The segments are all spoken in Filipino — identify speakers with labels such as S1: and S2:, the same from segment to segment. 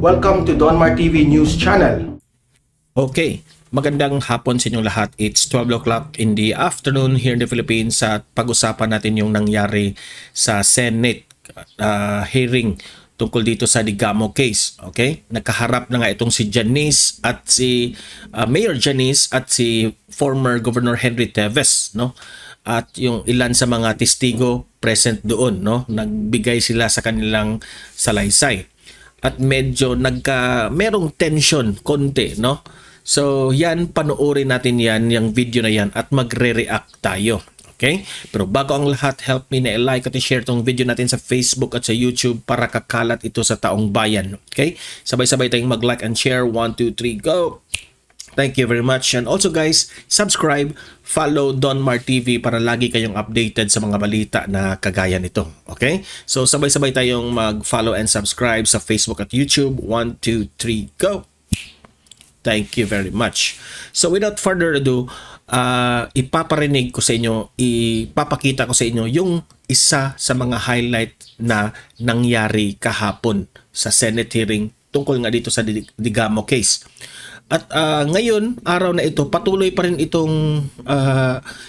S1: Welcome to Donmar TV News Channel.
S2: Okay, magandang hapon sa inyong lahat. It's 12 o'clock in the afternoon here in the Philippines at pag-usapan natin yung nangyari sa Senate hearing tungkol dito sa Digamo case. Okay? Nagkaharap na nga itong si Janice at si Mayor Janice at si former Governor Henry Teves, no? At yung ilan sa mga testigo present doon, no? Nagbigay sila sa kanilang salaysay. At medyo merong tension konti, no? So, yan, panoorin natin yan, yung video na yan at magre-react tayo. Okay? Pero bago ang lahat, help me na i-like at i-share tong video natin sa Facebook at sa YouTube para kakalat ito sa taong bayan. Okay? Sabay-sabay tayong mag-like and share. 1, 2, 3, go! Thank you very much. And also guys, subscribe, follow Donmar TV para lagi kayong updated sa mga balita na kagaya nito. Okay? So sabay-sabay tayong mag-follow and subscribe sa Facebook at YouTube. 1, 2, 3, go! Thank you very much. So without further ado, ipaparinig ko sa inyo, ipapakita ko sa inyo yung isa sa mga highlight na nangyari kahapon sa Senate hearing tungkol nga dito sa Digamo case. At ngayon, araw na ito, patuloy pa rin itong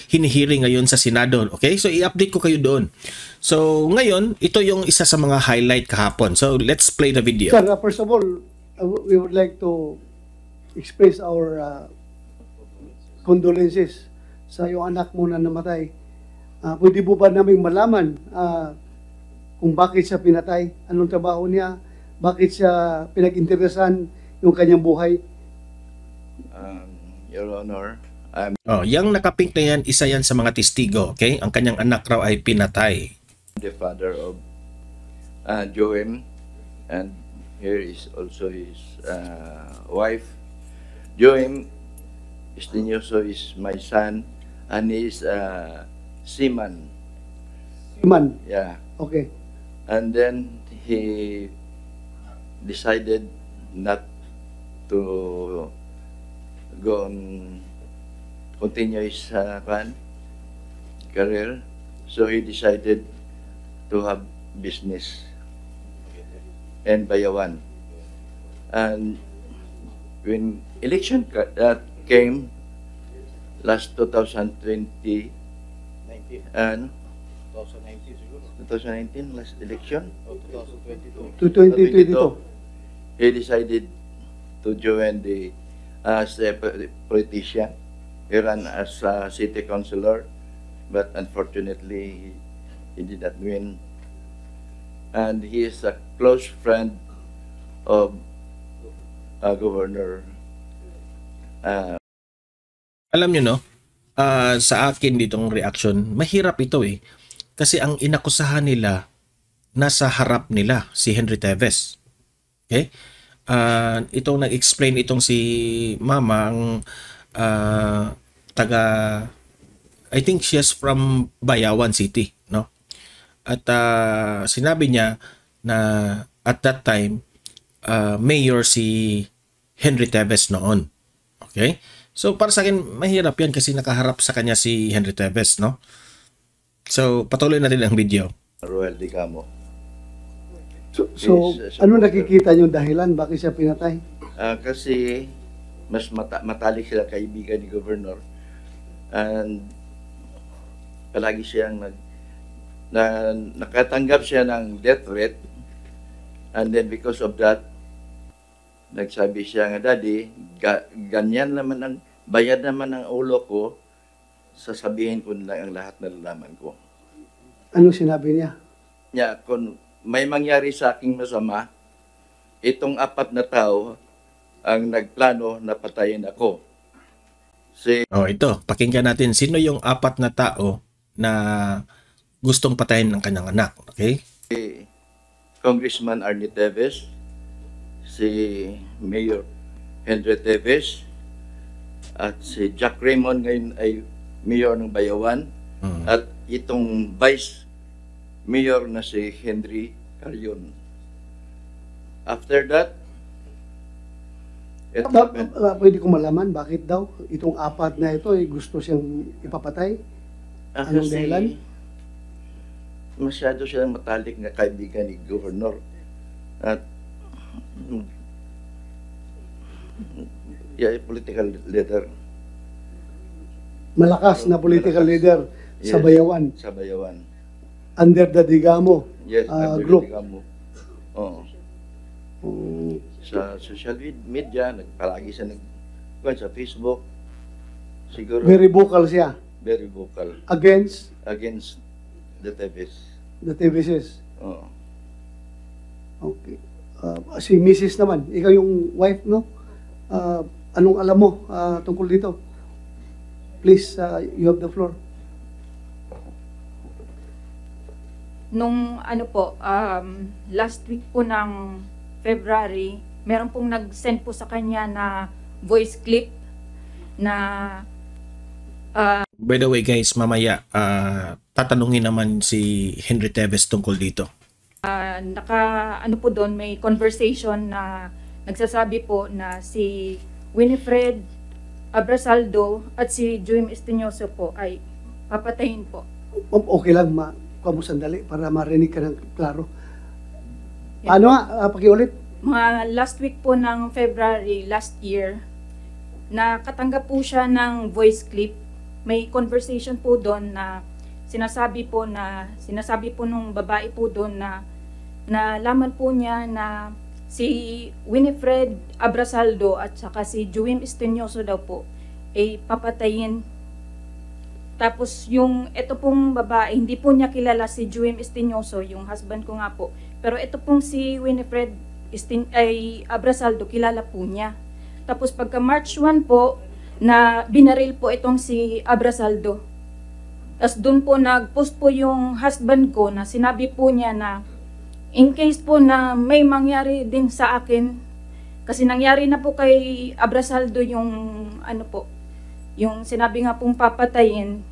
S2: hinihiring ngayon sa Senado. Okay? So, i-update ko kayo doon. So, ngayon, ito yung isa sa mga highlight kahapon. So, let's play the video.
S3: Sir, first of all, we would like to express our condolences sa iyong anak mo na namatay. Pwede po ba namin malaman kung bakit siya pinatay? Anong trabaho niya? Bakit siya pinag-interesan yung kanyang buhay?
S4: Your Honor,
S2: yung nakapink na yan, isa yan sa mga testigo, okay? Ang kanyang anak raw ay pinatay.
S4: the father of Joem, and here is also his wife. Joem Estinioso is my son, and he is seaman.
S3: Iman.
S4: Yeah,
S3: Okay.
S4: and then he decided not to go on, continue his career, so he decided to have business in Bayawan. And when election came last 2020 and 2019 last election,
S3: 2022.
S4: he decided to join as a politician. He ran as a city councilor, but unfortunately he did not win. And he is a close friend of Governor.
S2: Alam nyo, no? Sa akin ditong reaction, mahirap ito eh. Kasi ang inakusahan nila, nasa harap nila, si Henry Teves. Okay? Itong nag-explain itong si Mama, ang I think she's from Bayawan City, no? At sinabi niya na at that time, mayor si Henry Teves noon. Okay? So para sa akin, mahirap yan kasi nakaharap sa kanya si Henry Teves, no? So patuloy natin ang video.
S4: Roel Digamo.
S3: So, ano nakikita niyo dahilan? Bakit siya pinatay?
S4: Kasi mas matalik sila kaibigan ni Governor, and palagi siyang nakatanggap siya ng death threat, and then because of that, nagsabi siya nga, Daddy, ganyan naman ang bayad naman ang ulo ko, sasabihin ko na ang lahat na nalalaman ko.
S3: Ano sinabi niya?
S4: Yeah, kung may mangyari sa aking masama, itong 4 na tao ang nagplano na patayin ako.
S2: Ito, pakinggan natin sino yung 4 na tao na gustong patayin ng kanyang anak. Okay?
S4: Si Congressman Arnie Teves, si Mayor Henry Teves, at si Jack Raymond ngayon ay Mayor ng Bayawan, at itong Vice Mayor na si Henry Carrion. After that,
S3: Pwede ko malaman bakit daw itong 4 na ito ay gusto siyang ipapatay? Anong dahilan?
S4: masyado silang matalik na kaibigan ni Governor. At Yeah, political leader.
S3: Malakas na political leader sa
S4: Yes,
S3: Bayawan.
S4: Sa Bayawan.
S3: Under the Digamo
S4: Yes, under
S3: group.
S4: Digamo. Oo.
S3: Mm,
S4: Sa social media, palagi siya sa Facebook. Siguro
S3: very vocal siya
S4: very vocal
S3: against
S4: against the Teves.
S3: the TVCs.
S4: Oo.
S3: Okay. Si Mrs. naman, ikaw yung wife, no? Anong alam mo tungkol dito? Please, you have the floor.
S5: Nung ano po, last week po ng February, meron pong nag-send po sa kanya na voice clip na
S2: By the way guys, mamaya tatanungin naman si Henry Teves tungkol dito.
S5: ano po doon, may conversation na nagsasabi po na si Winifred Abrasaldo at si Juim Estinoso po ay papatayin po.
S3: Okay lang, kuha mo sandali para marinig ka ng klaro. Ano pakiulit?
S5: Mga last week po ng February last year, nakatanggap po siya ng voice clip. May conversation po doon na sinasabi po nung babae po doon na nalaman po niya na si Winifred Abrasaldo at saka si Juim Estinoso daw po ay papatayin. Tapos yung ito pong babae, hindi po niya kilala si Juim Estinoso, yung husband ko nga po. Pero ito pong si Winifred Abrasaldo, kilala po niya. Tapos pagka March 1 po, na binaril po itong si Abrasaldo. Tapos doon po nag-post po yung husband ko na sinabi po niya na in case po na may mangyari din sa akin, kasi nangyari na po kay Abrasaldo yung ano po, yung sinabi nga pong papatayin,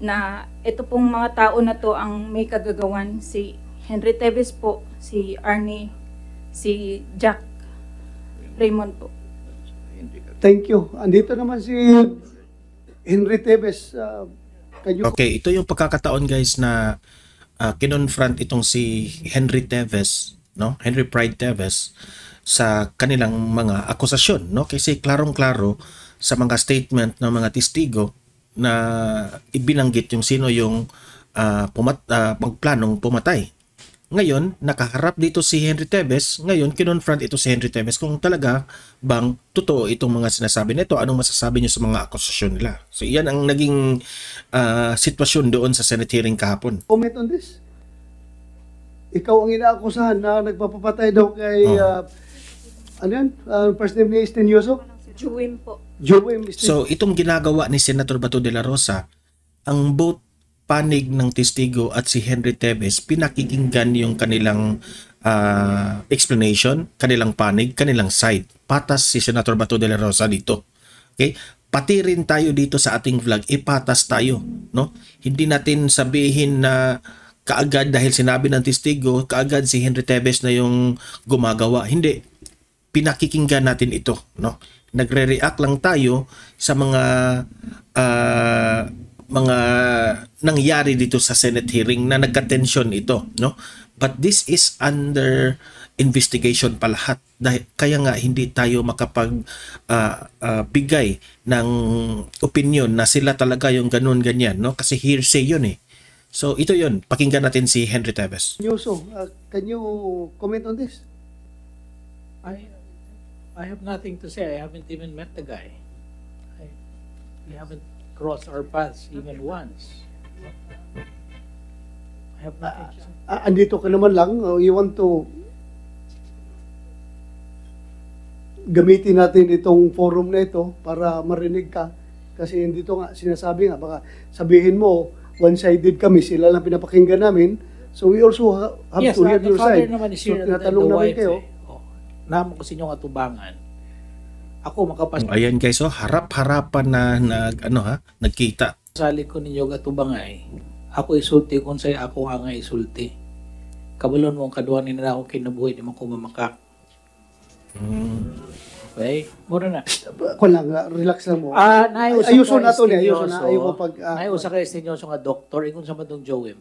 S5: na ito pong mga tao na to ang may kagagawan, si Henry Teves po, si Arnie, si Jack Raymond po.
S3: Thank you. Andito naman si Henry Teves.
S2: Okay, ito yung pagkakataon guys na kinonfront itong si Henry Teves, no? Henry Pride Teves sa kanilang mga akusasyon, no? Kasi klarong-klaro sa mga statement ng mga testigo na ibinanggit yung sino yung magplanong pumatay. Ngayon, nakaharap dito si Henry Teves. Ngayon, kinonfront ito si Henry Teves kung talaga bang totoo itong mga sinasabi nito. Anong masasabi niyo sa mga akusasyon nila? So, iyan ang naging sitwasyon doon sa Senate hearing kahapon.
S3: Comment on this. Ikaw ang inaakusahan na nagpapapatay daw kay ano yan? First name ni Estinoso?
S5: Juim po.
S3: Juim Estinoso.
S2: So, itong ginagawa ni Senator Bato de la Rosa, ang both panig ng testigo at si Henry Teves, pinakikinggan yung kanilang explanation, kanilang panig, kanilang side. Patas si Senator Bato de la Rosa dito. Okay? Pati rin tayo dito sa ating vlog, ipatas tayo, no? Hindi natin sabihin na kaagad dahil sinabi ng testigo, kaagad si Henry Teves na yung gumagawa. Hindi. Pinakikinggan natin ito, no? Nagre-react lang tayo sa mga nangyari dito sa Senate hearing na nagka-tension ito, no? But this is under investigation pa lahat. Kaya nga hindi tayo makapag bigay ng opinion na sila talaga yung ganun ganyan, no? Kasi hearsay yun eh. So ito yun, pakinggan natin si Henry Teves.
S3: Estinoso, can you comment on this?
S6: I have nothing to say. I haven't even met the guy. We haven't crossed our paths even once. I have nothing to say.
S3: Andito ka naman lang, you want to gamitin natin itong forum na ito para marinig ka. Kasi dito nga, sinasabi nga, baka sabihin mo, one-sided kami, sila lang pinapakinggan namin. So we also have
S6: Yes,
S3: to hear
S6: the
S3: your
S6: father
S3: side.
S6: naman is
S3: So
S6: here,
S3: tinatanong
S6: the
S3: namin
S6: wife,
S3: kayo.
S6: Naman ko sa inyong atubangan. Ako
S2: Ayan guys, so harap-harapan na nagkita.
S6: Sali ko ninyo atubangay. Ako isulti kung sa'yo ako nga isulti. Kabalon mo ang kaduanin na ako kinabuhi, di mo ko mamakak. Okay? Mura na.
S3: Kung lang, relax lang mo.
S6: Naiusa
S3: Ayuso
S6: ka
S3: na to niya, ayuso na.
S6: Estinyoso.
S3: Ayoko pag...
S6: Naiusa ka Estinyoso nga doktor, ikon sa madong Joem.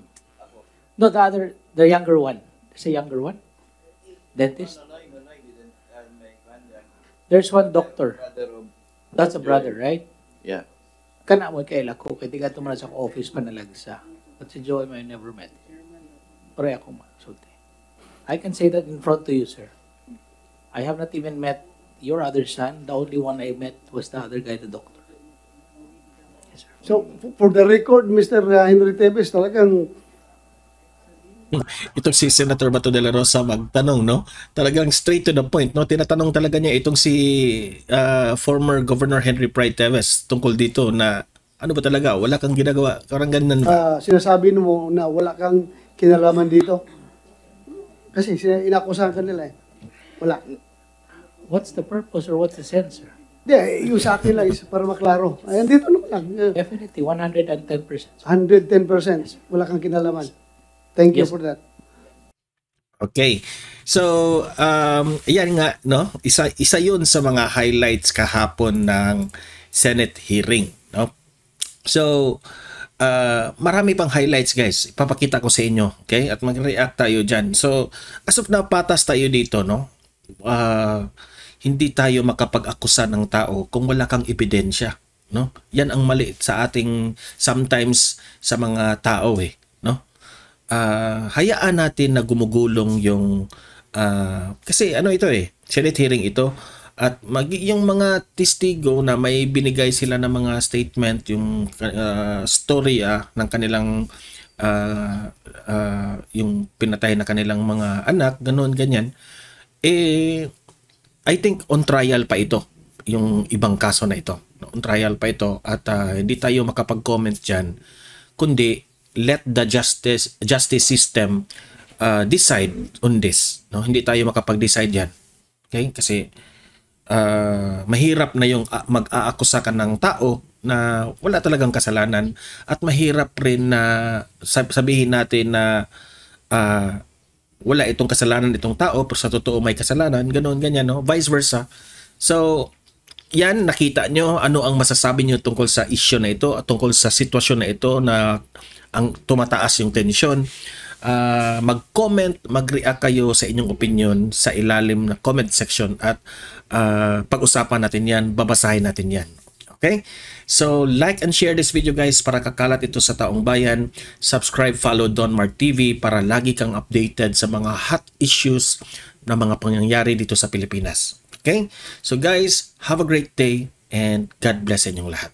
S6: No, the younger one. There's a younger one? Dentist? There's one doctor.
S4: Brother of,
S6: That's a brother, right?
S4: yeah.
S6: Kana mo kay lako kay tiga to man sa office pa nalagsa. But si Joey I never met. Pare ako masulti. I can say that in front to you, sir. I have not even met your other son. The only one I met was the other guy, the doctor. Yes, sir.
S3: So, for the record, Mr. Henry Tevez, talagang
S2: Itong si Senator Bato de la Rosa magtanong, no? Talagang straight to the point, no? Tinatanong talaga niya itong si former Governor Henry Pride Tevez tungkol dito na ano ba talaga, wala kang ginagawa, parang ganun ba?
S3: sinasabi mo na wala kang kinalaman dito. Kasi inakusahan ka nila eh. Wala.
S6: What's the purpose or what's the sense, sir?
S3: Hindi, yung sa akin lang is para maklaro. Ayan, dito naman lang.
S6: Definitely, 110%.
S3: 110%. Wala kang kinalaman. Thank you
S6: Yes.
S3: for that.
S2: Okay. So, yan nga, no? Isa 'yun sa mga highlights kahapon ng Senate hearing, no? So, marami pang highlights, guys. Ipapakita ko sa inyo, okay? At mag-react tayo diyan. So, as of now, patas tayo dito, no? Hindi tayo makapag-akusa ng tao kung wala kang ebidensya, no? Yan ang mali sa ating sometimes sa mga tao, no? Hayaan natin na gumugulong yung kasi ano ito Senate hearing ito at yung mga testigo na may binigay sila ng mga statement, yung story ng kanilang yung pinatay na kanilang mga anak, ganoon ganyan, I think on trial pa ito yung ibang kaso na ito, on trial pa ito at hindi tayo makapag-comment diyan, kundi let the justice system decide on this, no? Hindi tayo makapag-decide yan, okay? Kasi mahirap na yung mag-aakusa ka ng tao na wala talagang kasalanan at mahirap rin na sabihin natin na wala itong kasalanan itong tao pero sa totoo may kasalanan, ganoon ganyan, no? Vice versa. So yan, nakita nyo ano ang masasabi nyo tungkol sa issue na ito at tungkol sa sitwasyon na ito na ang tumataas yung tensyon. Mag-comment, mag-react kayo sa inyong opinion sa ilalim na comment section at pag-usapan natin yan, babasahin natin yan. Okay? So, like and share this video, guys, para kakalat ito sa taong bayan. Subscribe, follow Don Mark TV para lagi kang updated sa mga hot issues na mga pangyayari dito sa Pilipinas. Okay? So, guys, have a great day and God bless inyong lahat.